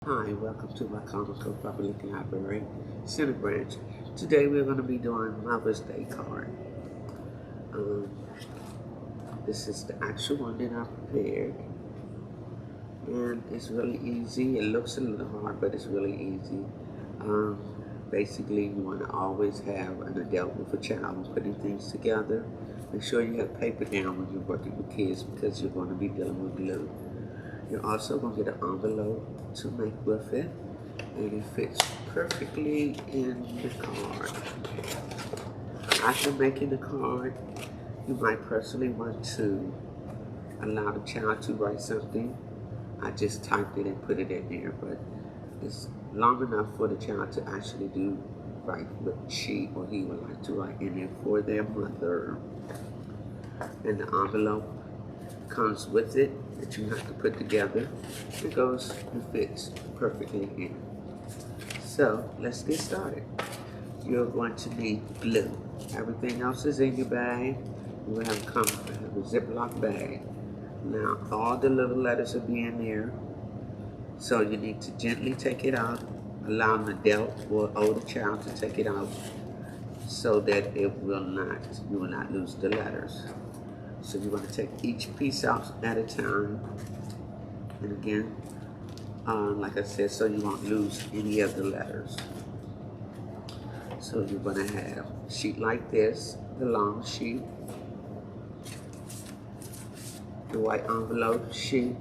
Hi, welcome to Wicomico Library Branch. Today we're going to be doing Mother's Day card. Um, this is the actual one that I prepared, and it's really easy. It looks a little hard, but it's really easy. Um, Basically, you want to always have an adult with a child putting things together. Make sure you have paper down when you're working with kids because you're going to be dealing with glue. You're also going to get an envelope to make with it, and it fits perfectly in the card. After making the card, you might personally want to allow the child to write something. I just typed it and put it in there, but it's long enough for the child to actually write what she or he would like to write in there for their mother. And the envelope comes with it that you have to put together. It goes and fits perfectly in. So let's get started. You're going to need glue. Everything else is in your bag. You will have a Ziploc bag. Now all the little letters will be in there. So you need to gently take it out, allow an adult or older child to take it out so that you will not lose the letters. So you're going to take each piece out at a time. And again, like I said, so you won't lose any of the letters. So you're going to have a sheet like this, the long sheet, the white envelope sheet,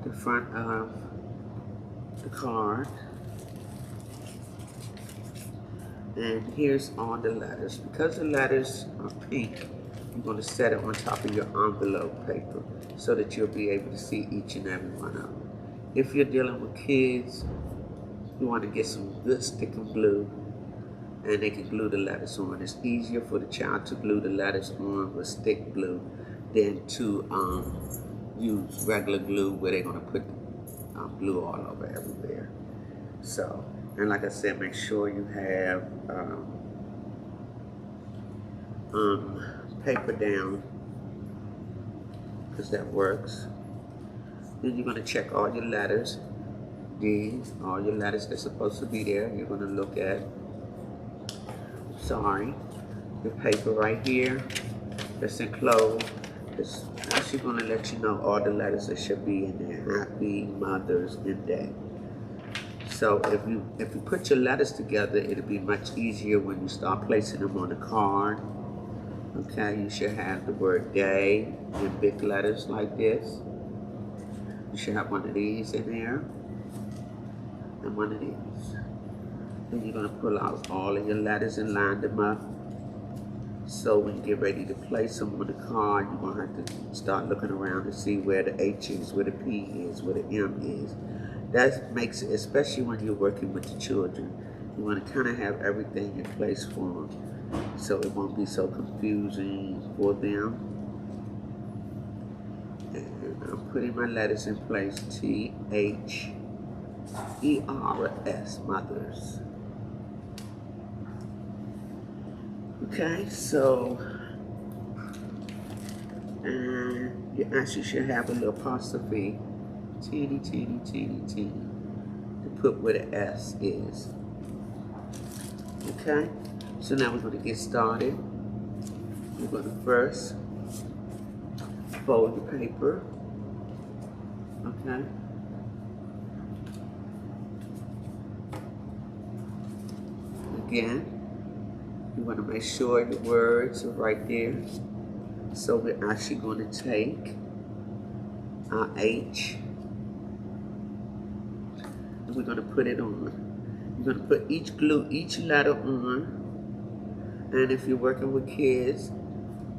the front of the card, and here's all the letters. Because the letters are pink, you're going to set it on top of your envelope paper so that you'll be able to see each and every one of them. If you're dealing with kids, you want to get some good sticking glue, and they can glue the letters on. It's easier for the child to glue the letters on with stick glue than to use regular glue where they're going to put glue all over everywhere. So, and like I said, make sure you have paper down, because that works. Then you're going to check all your letters. All your letters that's supposed to be there, you're going to look at. Sorry, your paper right here that's enclosed. It's actually going to let you know all the letters that should be in there. Happy Mother's Day. So if you put your letters together, it'll be much easier when you start placing them on the card. Okay, you should have the word day in big letters like this. You should have one of these in there and one of these. Then you're going to pull out all of your letters and line them up. So when you get ready to place them on the card, you're going to have to start looking around to see where the H is, where the P is, where the M is. That makes it, especially when you're working with the children, you want to kind of have everything in place for them so it won't be so confusing for them. And I'm putting my letters in place, T-H-E-R-S, mothers. Okay, so, and you actually should have a little apostrophe, teeny, to put where the S is. Okay, so now we're going to get started. We're going to first fold the paper. Okay. Again, you want to make sure the words are right there. So we're actually going to take our H and we're going to put it on. You're going to put each letter on. And if you're working with kids,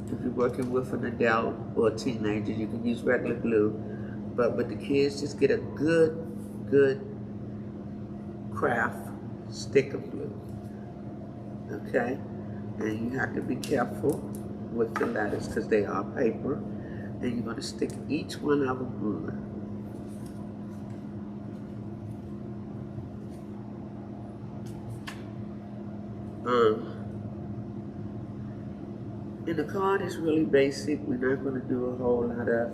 if you're working with an adult or a teenager, you can use regular glue. But with the kids, just get a good craft stick of glue. Okay? And you have to be careful with the letters because they are paper. And you're going to stick each one of them on. And the card is really basic. We're not going to do a whole lot of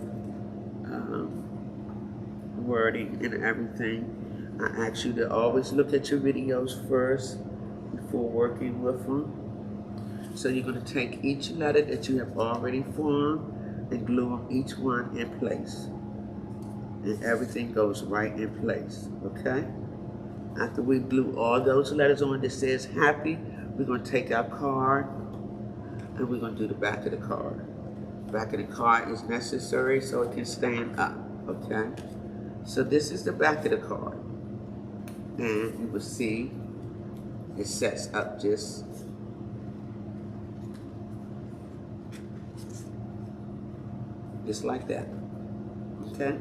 wording and everything. I ask you to always look at your videos first before working with them. So you're going to take each letter that you have already formed and glue them each one in place. And everything goes right in place, okay? After we glue all those letters on that says happy, we're going to take our card and we're going to do the back of the card. The back of the card is necessary so it can stand up, okay? So this is the back of the card. And you will see it sets up just like that, okay?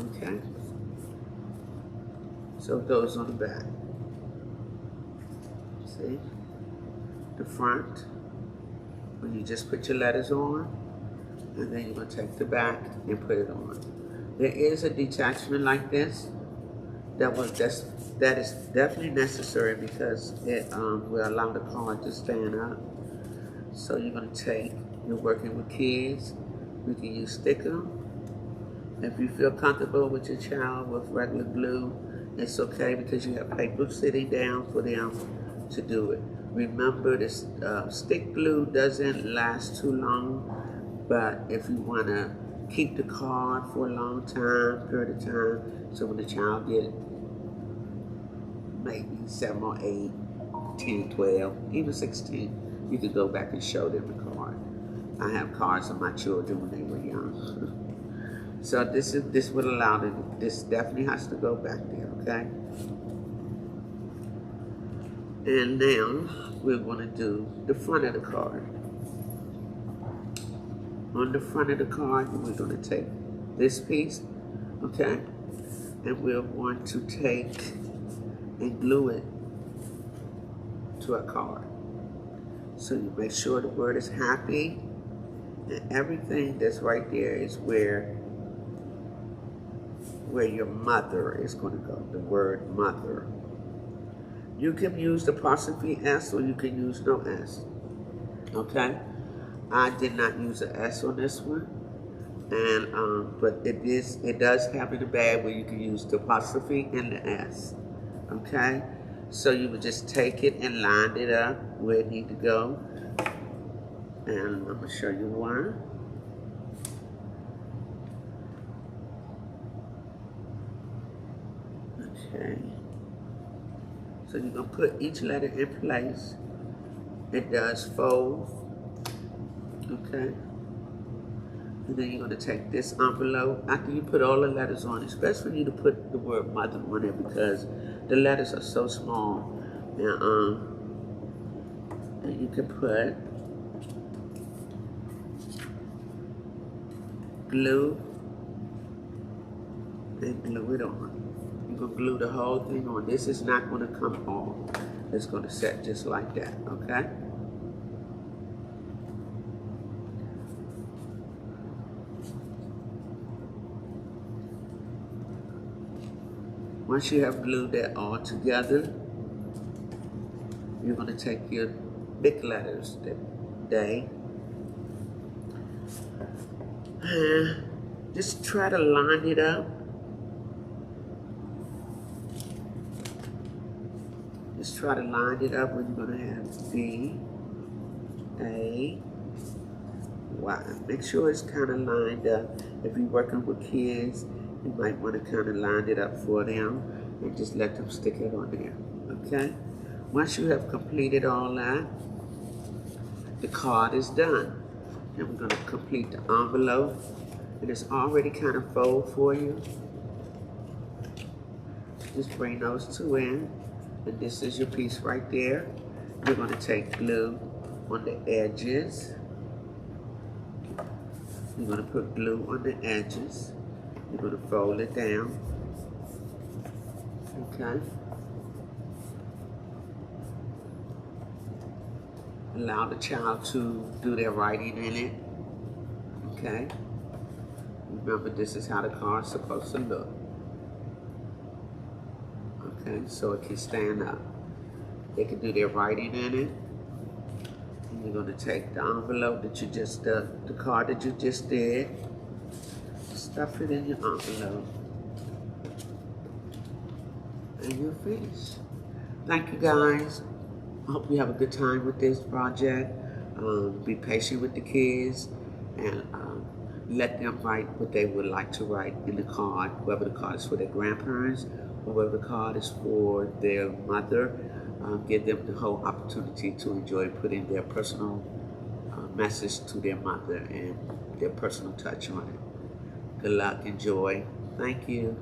Okay, so it goes on the back. See? The front, when you just put your letters on, and then you're going to take the back and put it on. There is a detachment like this that is definitely necessary because it will allow the card to stand up. So you're going to take, you're working with kids, you can use sticker. If you feel comfortable with your child with regular glue, it's okay because you have paper sitting down for them to do it. Remember, this stick glue doesn't last too long, but if you want to keep the card for a long period of time, so when the child gets maybe 7 or 8, 10, 12, even 16, you can go back and show them the card. I have cards of my children when they were young. So this would allow them, this definitely has to go back there, okay? And now we're going to do the front of the card. On the front of the card, we're going to take this piece, okay? And we're going to take and glue it to a card. So you make sure the word is happy, and everything that's right there is where your mother is going to go, the word mother. You can use the apostrophe S or you can use no S, okay? I did not use an S on this one, and but it does have in the bag where you can use the apostrophe and the S, okay? So you would just take it and line it up where it needs to go, and I'm going to show you one. Okay, so you're going to put each letter in place. It does fold, okay? And then you're going to take this envelope. After you put all the letters on, it's best for you to put the word mother on it because the letters are so small. And you can put glue and glue it on. You're going to glue the whole thing on. This is not going to come off. It's going to set just like that, okay? Once you have glued that all together, you're going to take your big letters today and just try to line it up. Just try to line it up when you're going to have B, A, Y. Make sure it's kind of lined up. If you're working with kids, you might want to kind of line it up for them and just let them stick it on there, okay? Once you have completed all that, the card is done. And we're going to complete the envelope. And it's already kind of fold for you. Just bring those two in. And this is your piece right there. You're going to take glue on the edges. You're going to put glue on the edges. You're going to fold it down. Okay. Allow the child to do their writing in it. Okay. Remember, this is how the card's supposed to look. Okay, so it can stand up. They can do their writing in it. You're going to take the envelope that you just, the card that you just did, stuff it in your envelope, and you're finished. Thank you guys. I hope you have a good time with this project. Be patient with the kids and let them write what they would like to write in the card, whether the card is for their grandparents or whether the card is for their mother. Give them the whole opportunity to enjoy putting their personal message to their mother and their personal touch on it. Good luck, enjoy. Thank you.